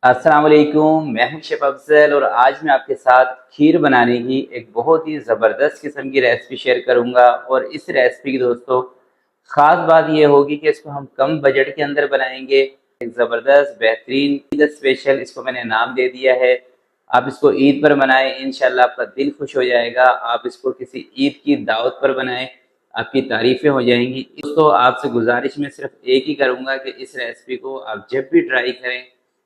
अस्सलाम वालेकुम, मैं हूं शेफ अफजल और आज मैं आपके साथ खीर बनाने की एक बहुत ही ज़बरदस्त किस्म की रेसिपी शेयर करूंगा। और इस रेसिपी की दोस्तों ख़ास बात यह होगी कि इसको हम कम बजट के अंदर बनाएंगे। एक ज़बरदस्त बेहतरीन ईद स्पेशल इसको मैंने नाम दे दिया है। आप इसको ईद पर बनाएं, इंशाल्लाह आपका दिल खुश हो जाएगा। आप इसको किसी ईद की दावत पर बनाएं, आपकी तारीफ़ें हो जाएंगी। दोस्तों आपसे गुजारिश मैं सिर्फ एक ही करूंगा कि इस रेसिपी को आप जब भी ट्राई करें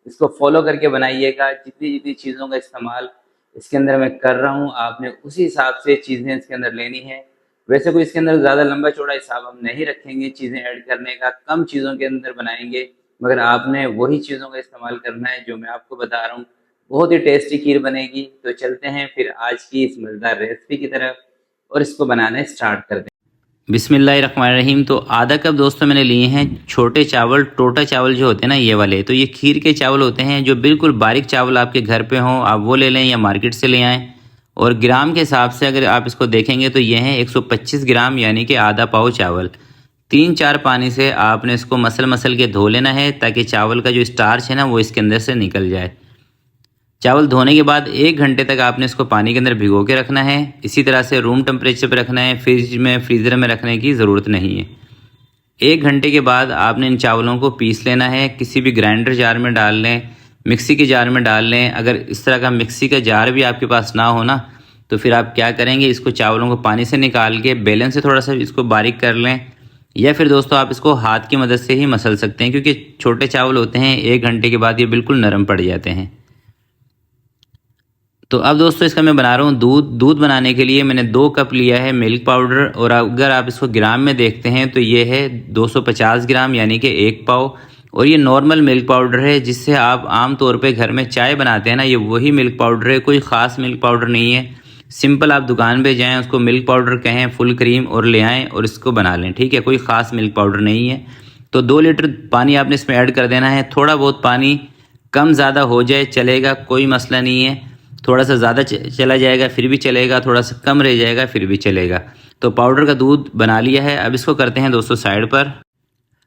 इसको फॉलो करके बनाइएगा। जितनी जितनी चीज़ों का इस्तेमाल इसके अंदर मैं कर रहा हूँ, आपने उसी हिसाब से चीज़ें इसके अंदर लेनी है। वैसे कोई इसके अंदर ज़्यादा लंबा चौड़ा हिसाब हम नहीं रखेंगे चीज़ें ऐड करने का, कम चीज़ों के अंदर बनाएंगे, मगर आपने वही चीज़ों का इस्तेमाल करना है जो मैं आपको बता रहा हूँ। बहुत ही टेस्टी खीर बनेगी। तो चलते हैं फिर आज की इस मज़ेदार रेसिपी की तरफ और इसको बनाना स्टार्ट करते हैं। बिस्मिल्लाहिर्रहमानिर्रहीम। तो आधा कप दोस्तों मैंने लिए हैं छोटे चावल, टोटा चावल जो होते हैं ना ये वाले। तो ये खीर के चावल होते हैं जो बिल्कुल बारीक चावल आपके घर पे हों, आप वो ले लें या मार्केट से ले आएँ। और ग्राम के हिसाब से अगर आप इसको देखेंगे तो ये हैं 125 ग्राम, यानी कि आधा पाव चावल। 3-4 पानी से आपने इसको मसल मसल के धो लेना है ताकि चावल का जो स्टार्च है ना वो इसके अंदर से निकल जाए। चावल धोने के बाद 1 घंटे तक आपने इसको पानी के अंदर भिगो के रखना है। इसी तरह से रूम टेम्परेचर पे रखना है, फ्रिज में फ्रीज़र में रखने की ज़रूरत नहीं है। 1 घंटे के बाद आपने इन चावलों को पीस लेना है। किसी भी ग्राइंडर जार में डाल लें, मिक्सी के जार में डाल लें। अगर इस तरह का मिक्सी का जार भी आपके पास ना हो ना, तो फिर आप क्या करेंगे, इसको चावलों को पानी से निकाल के बेलन से थोड़ा सा इसको बारीक कर लें। या फिर दोस्तों आप इसको हाथ की मदद से ही मसल सकते हैं, क्योंकि छोटे चावल होते हैं 1 घंटे के बाद ये बिल्कुल नरम पड़ जाते हैं। तो अब दोस्तों इसका मैं बना रहा हूँ दूध। दूध बनाने के लिए मैंने 2 कप लिया है मिल्क पाउडर, और अगर आप इसको ग्राम में देखते हैं तो ये है 250 ग्राम, यानी कि 1 पाव। और ये नॉर्मल मिल्क पाउडर है जिससे आप आम तौर पे घर में चाय बनाते हैं ना, ये वही मिल्क पाउडर है, कोई ख़ास मिल्क पाउडर नहीं है। सिंपल आप दुकान पे जाएं, उसको मिल्क पाउडर कहें फुल क्रीम, और ले आएँ और इसको बना लें, ठीक है। कोई ख़ास मिल्क पाउडर नहीं है। तो 2 लीटर पानी आपने इसमें ऐड कर देना है। थोड़ा बहुत पानी कम ज़्यादा हो जाए चलेगा, कोई मसला नहीं है। थोड़ा सा ज़्यादा चला जाएगा फिर भी चलेगा, थोड़ा सा कम रह जाएगा फिर भी चलेगा। तो पाउडर का दूध बना लिया है। अब इसको करते हैं दोस्तों साइड पर।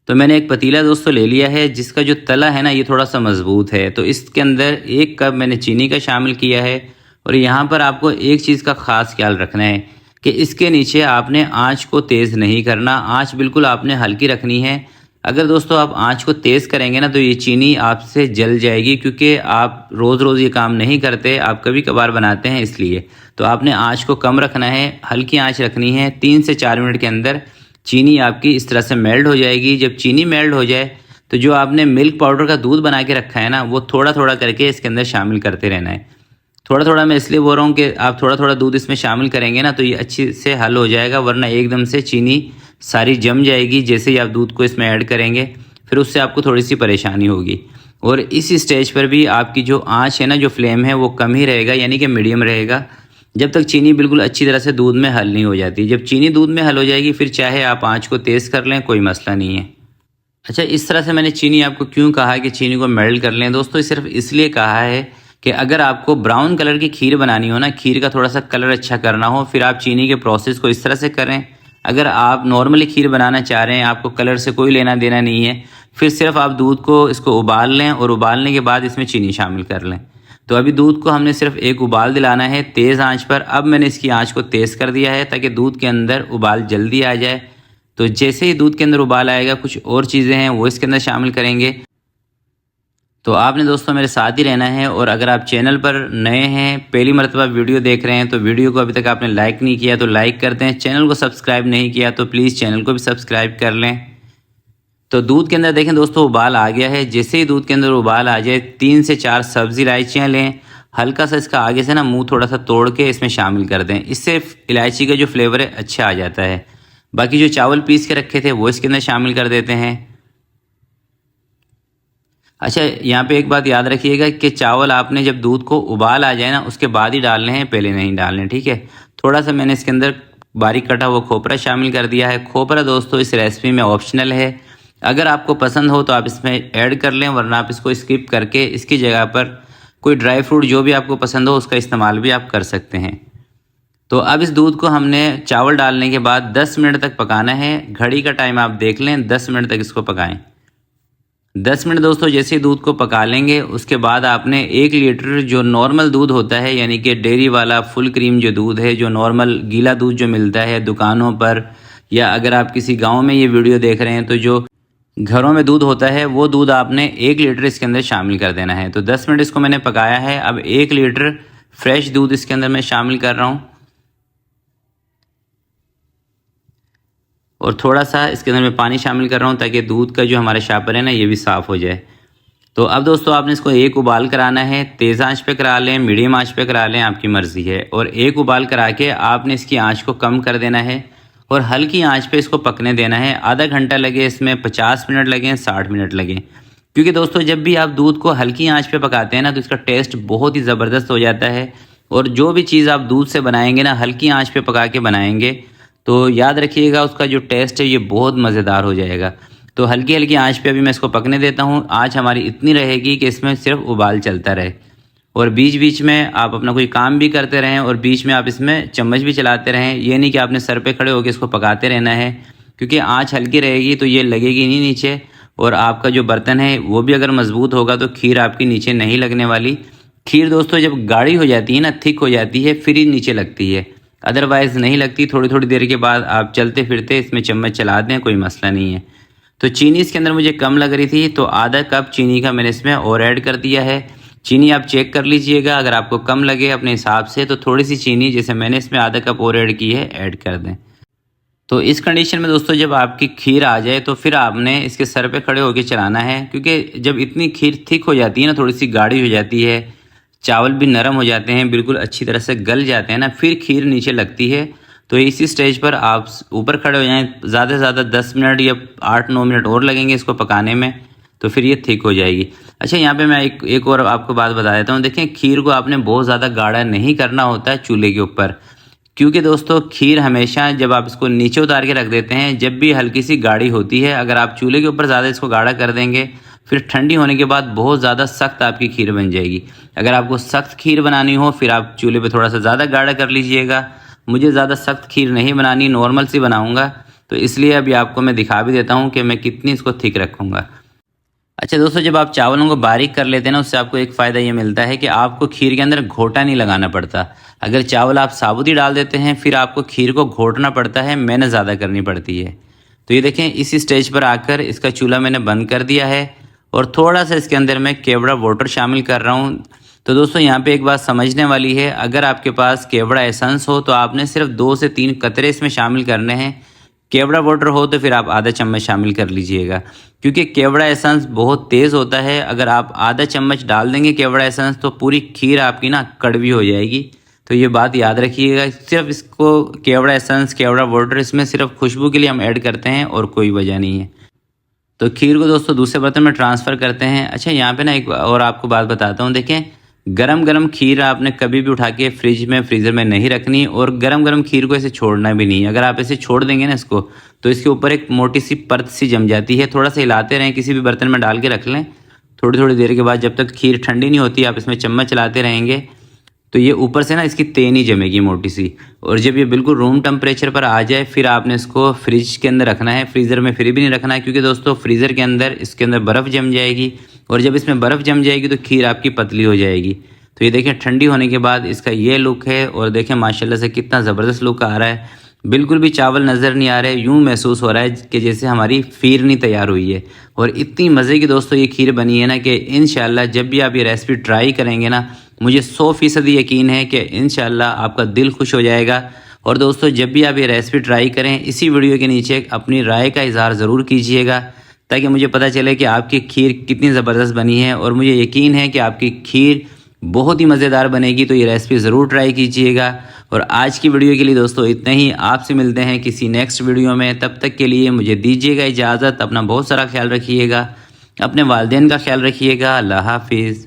तो मैंने एक पतीला दोस्तों ले लिया है जिसका जो तला है ना ये थोड़ा सा मजबूत है। तो इसके अंदर 1 कप मैंने चीनी का शामिल किया है। और यहाँ पर आपको एक चीज़ का ख़ास ख्याल रखना है कि इसके नीचे आपने आँच को तेज़ नहीं करना, आँच बिल्कुल आपने हल्की रखनी है। अगर दोस्तों आप आँच को तेज़ करेंगे ना तो ये चीनी आपसे जल जाएगी, क्योंकि आप रोज़ रोज़ ये काम नहीं करते, आप कभी कभार बनाते हैं इसलिए। तो आपने आँच को कम रखना है, हल्की आँच रखनी है। 3 से 4 मिनट के अंदर चीनी आपकी इस तरह से मेल्ट हो जाएगी। जब चीनी मेल्ट हो जाए तो जो आपने मिल्क पाउडर का दूध बना के रखा है ना, वो थोड़ा थोड़ा करके इसके अंदर शामिल करते रहना है। थोड़ा थोड़ा मैं इसलिए बोल रहा हूँ कि आप थोड़ा थोड़ा दूध इसमें शामिल करेंगे ना तो ये अच्छी से हल हो जाएगा, वरना एकदम से चीनी सारी जम जाएगी जैसे ही आप दूध को इसमें ऐड करेंगे, फिर उससे आपको थोड़ी सी परेशानी होगी। और इस स्टेज पर भी आपकी जो आँच है ना, जो फ्लेम है वो कम ही रहेगा, यानी कि मीडियम रहेगा, जब तक चीनी बिल्कुल अच्छी तरह से दूध में हल नहीं हो जाती। जब चीनी दूध में हल हो जाएगी फिर चाहे आप आँच को तेज़ कर लें, कोई मसला नहीं है। अच्छा, इस तरह से मैंने चीनी आपको क्यों कहा है कि चीनी को मेल्ट कर लें दोस्तों, सिर्फ इसलिए कहा है कि अगर आपको ब्राउन कलर की खीर बनानी हो ना, खीर का थोड़ा सा कलर अच्छा करना हो, फिर आप चीनी के प्रोसेस को इस तरह से करें। अगर आप नॉर्मली खीर बनाना चाह रहे हैं, आपको कलर से कोई लेना देना नहीं है, फिर सिर्फ आप दूध को इसको उबाल लें और उबालने के बाद इसमें चीनी शामिल कर लें। तो अभी दूध को हमने सिर्फ एक उबाल दिलाना है तेज़ आंच पर। अब मैंने इसकी आंच को तेज़ कर दिया है ताकि दूध के अंदर उबाल जल्दी आ जाए। तो जैसे ही दूध के अंदर उबाल आएगा, कुछ और चीज़ें हैं वो इसके अंदर शामिल करेंगे। तो आपने दोस्तों मेरे साथ ही रहना है। और अगर आप चैनल पर नए हैं, पहली मरतबा वीडियो देख रहे हैं, तो वीडियो को अभी तक आपने लाइक नहीं किया तो लाइक करते हैं। चैनल को सब्सक्राइब नहीं किया तो प्लीज़ चैनल को भी सब्सक्राइब कर लें। तो दूध के अंदर देखें दोस्तों उबाल आ गया है। जैसे ही दूध के अंदर उबाल आ जाए, 3 से 4 सब्ज़ी इलायचियाँ लें, हल्का सा इसका आगे से ना मुंह थोड़ा सा तोड़ के इसमें शामिल कर दें। इससे इलायची का जो फ्लेवर है अच्छा आ जाता है। बाकी जो चावल पीस के रखे थे वो इसके अंदर शामिल कर देते हैं। अच्छा, यहाँ पे एक बात याद रखिएगा कि चावल आपने जब दूध को उबाल आ जाए ना उसके बाद ही डालने हैं, पहले नहीं डालने, ठीक है। थोड़ा सा मैंने इसके अंदर बारीक कटा हुआ खोपरा शामिल कर दिया है। खोपरा दोस्तों इस रेसिपी में ऑप्शनल है, अगर आपको पसंद हो तो आप इसमें ऐड कर लें, वरना आप इसको स्किप करके इसकी जगह पर कोई ड्राई फ्रूट जो भी आपको पसंद हो उसका इस्तेमाल भी आप कर सकते हैं। तो अब इस दूध को हमने चावल डालने के बाद 10 मिनट तक पकाना है। घड़ी का टाइम आप देख लें, 10 मिनट तक इसको पकाएं। 10 मिनट दोस्तों जैसे ही दूध को पका लेंगे, उसके बाद आपने 1 लीटर जो नॉर्मल दूध होता है, यानी कि डेयरी वाला फुल क्रीम जो दूध है, जो नॉर्मल गीला दूध जो मिलता है दुकानों पर, या अगर आप किसी गांव में ये वीडियो देख रहे हैं तो जो घरों में दूध होता है, वो दूध आपने 1 लीटर इसके अंदर शामिल कर देना है। तो 10 मिनट इसको मैंने पकाया है। अब 1 लीटर फ्रेश दूध इसके अंदर मैं शामिल कर रहा हूँ, और थोड़ा सा इसके अंदर मैं पानी शामिल कर रहा हूँ ताकि दूध का जो हमारा शापर है ना, ये भी साफ़ हो जाए। तो अब दोस्तों आपने इसको 1 उबाल कराना है। तेज़ आंच पे करा लें, मीडियम आंच पे करा लें, आपकी मर्ज़ी है। और 1 उबाल करा के आपने इसकी आंच को कम कर देना है और हल्की आंच पे इसको पकने देना है। आधा घंटा लगे इसमें, 50 मिनट लगें, 60 मिनट लगें, क्योंकि दोस्तों जब भी आप दूध को हल्की आंच पे पकाते हैं ना, तो इसका टेस्ट बहुत ही ज़बरदस्त हो जाता है। और जो भी चीज़ आप दूध से बनाएंगे ना, हल्की आंच पे पका के बनाएंगे, तो याद रखिएगा उसका जो टेस्ट है ये बहुत मज़ेदार हो जाएगा। तो हल्की हल्की आंच पे अभी मैं इसको पकने देता हूँ। आंच हमारी इतनी रहेगी कि इसमें सिर्फ उबाल चलता रहे, और बीच बीच में आप अपना कोई काम भी करते रहें, और बीच में आप इसमें चम्मच भी चलाते रहें। ये नहीं कि आपने सर पे खड़े होकर इसको पकाते रहना है, क्योंकि आंच हल्की रहेगी तो ये लगेगी नहीं नीचे, और आपका जो बर्तन है वो भी अगर मजबूत होगा तो खीर आपकी नीचे नहीं लगने वाली। खीर दोस्तों जब गाढ़ी हो जाती है ना, थिक हो जाती है, फिर ही नीचे लगती है, अदरवाइज़ नहीं लगती। थोड़ी थोड़ी देर के बाद आप चलते फिरते इसमें चम्मच चला दें, कोई मसला नहीं है। तो चीनी इसके अंदर मुझे कम लग रही थी, तो आधा कप चीनी का मैंने इसमें और ऐड कर दिया है। चीनी आप चेक कर लीजिएगा, अगर आपको कम लगे अपने हिसाब से तो थोड़ी सी चीनी, जैसे मैंने इसमें आधा कप और ऐड की है, ऐड कर दें। तो इस कंडीशन में दोस्तों जब आपकी खीर आ जाए तो फिर आपने इसके सर पे खड़े होकर चलाना है, क्योंकि जब इतनी खीर थिक हो जाती है ना, थोड़ी सी गाढ़ी हो जाती है, चावल भी नरम हो जाते हैं, बिल्कुल अच्छी तरह से गल जाते हैं ना, फिर खीर नीचे लगती है। तो इसी स्टेज पर आप ऊपर खड़े हो जाएं। ज़्यादा से ज़्यादा 10 मिनट या 8-9 मिनट और लगेंगे इसको पकाने में, तो फिर ये थिक हो जाएगी। अच्छा, यहाँ पे मैं एक और आपको बात बता देता हूँ। देखें, खीर को आपने बहुत ज़्यादा गाढ़ा नहीं करना होता है चूल्हे के ऊपर, क्योंकि दोस्तों खीर हमेशा जब आप इसको नीचे उतार के रख देते हैं, जब भी हल्की सी गाढ़ी होती है, अगर आप चूल्हे के ऊपर ज़्यादा इसको गाढ़ा कर देंगे, फिर ठंडी होने के बाद बहुत ज़्यादा सख्त आपकी खीर बन जाएगी। अगर आपको सख्त खीर बनानी हो, फिर आप चूल्हे पे थोड़ा सा ज़्यादा गाढ़ा कर लीजिएगा। मुझे ज़्यादा सख्त खीर नहीं बनानी, नॉर्मल सी बनाऊँगा, तो इसलिए अभी आपको मैं दिखा भी देता हूँ कि मैं कितनी इसको थिक रखूँगा। अच्छा दोस्तों, जब आप चावलों को बारीक कर लेते हैं ना, उससे आपको एक फ़ायदा ये मिलता है कि आपको खीर के अंदर घोटा नहीं लगाना पड़ता। अगर चावल आप साबुत ही डाल देते हैं, फिर आपको खीर को घोटना पड़ता है, मेहनत ज़्यादा करनी पड़ती है। तो ये देखें, इसी स्टेज पर आकर इसका चूल्हा मैंने बंद कर दिया है, और थोड़ा सा इसके अंदर मैं केवड़ा वाटर शामिल कर रहा हूँ। तो दोस्तों यहाँ पे एक बात समझने वाली है, अगर आपके पास केवड़ा एसेंस हो तो आपने सिर्फ 2 से 3 कतरे इसमें शामिल करने हैं। केवड़ा वाटर हो तो फिर आप आधा चम्मच शामिल कर लीजिएगा, क्योंकि केवड़ा एसेंस बहुत तेज़ होता है। अगर आप आधा चम्मच डाल देंगे केवड़ा एसेंस, तो पूरी खीर आपकी ना कड़वी हो जाएगी। तो ये बात याद रखिएगा। सिर्फ इसको केवड़ा एसेंस, केवड़ा वाटर, इसमें सिर्फ खुशबू के लिए हम ऐड करते हैं, और कोई वजह नहीं है। तो खीर को दोस्तों दूसरे बर्तन में ट्रांसफ़र करते हैं। अच्छा, यहाँ पे ना एक और आपको बात बताता हूँ। देखें, गरम गरम खीर आपने कभी भी उठा के फ्रिज में, फ्रीज़र में नहीं रखनी, और गरम गरम खीर को ऐसे छोड़ना भी नहीं। अगर आप ऐसे छोड़ देंगे ना इसको, तो इसके ऊपर एक मोटी सी परत सी जम जाती है। थोड़ा सा हिलाते रहें, किसी भी बर्तन में डाल के रख लें। थोड़ी थोड़ी देर के बाद, जब तक खीर ठंडी नहीं होती, आप इसमें चम्मच चलाते रहेंगे, तो ये ऊपर से ना इसकी तेनी जमेगी मोटी सी। और जब ये बिल्कुल रूम टेम्परेचर पर आ जाए, फिर आपने इसको फ्रिज के अंदर रखना है। फ्रीज़र में फिर भी नहीं रखना है, क्योंकि दोस्तों फ्रीज़र के अंदर इसके अंदर बर्फ़ जम जाएगी, और जब इसमें बर्फ़ जम जाएगी तो खीर आपकी पतली हो जाएगी। तो ये देखें, ठंडी होने के बाद इसका ये लुक है, और देखें माशाल्लाह से कितना ज़बरदस्त लुक आ रहा है। बिल्कुल भी चावल नज़र नहीं आ रहे, यूँ महसूस हो रहा है कि जैसे हमारी फिरनी तैयार हुई है। और इतनी मज़े की दोस्तों ये खीर बनी है ना, कि इंशाल्लाह जब भी आप ये रेसिपी ट्राई करेंगे ना, मुझे 100% यकीन है कि इंशाल्लाह आपका दिल खुश हो जाएगा। और दोस्तों, जब भी आप ये रेसिपी ट्राई करें, इसी वीडियो के नीचे अपनी राय का इज़हार ज़रूर कीजिएगा, ताकि मुझे पता चले कि आपकी खीर कितनी ज़बरदस्त बनी है। और मुझे यकीन है कि आपकी खीर बहुत ही मज़ेदार बनेगी। तो ये रेसिपी ज़रूर ट्राई कीजिएगा। और आज की वीडियो के लिए दोस्तों इतना ही। आपसे मिलते हैं किसी नेक्स्ट वीडियो में। तब तक के लिए मुझे दीजिएगा इजाज़त। अपना बहुत सारा ख्याल रखिएगा, अपने वालिदैन का ख्याल रखिएगा। अल्लाह हाफिज़।